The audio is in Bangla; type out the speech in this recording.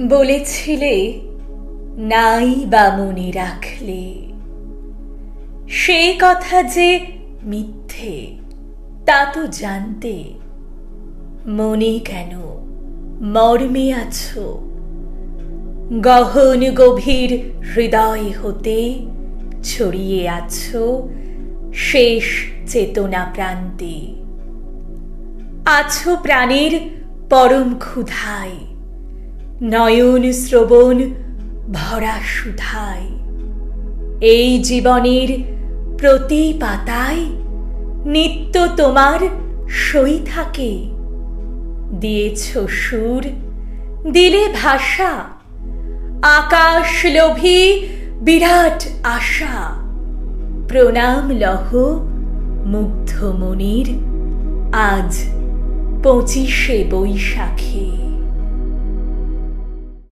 বলেছিলে নাই বা মনে রাখলে, সেই কথা যে মিথ্যে তা তো জানতে। মনে কেন মর্মে আছো, গহন গভীর হৃদয় হতে ছড়িয়ে আছো শেষ চেতনা প্রান্তে। আছো প্রাণের পরম ক্ষুধায়, নয়ন শ্রবণ ভরা সুধায়। এই জীবনের প্রতি পাতায় নিত্য তোমার সই থাকে। দিয়েছ সুর, দিলে ভাষা, আকাশ লোভী বিরাট আশা। প্রণাম লহ মুগ্ধ মনির আজ 25শে বৈশাখে।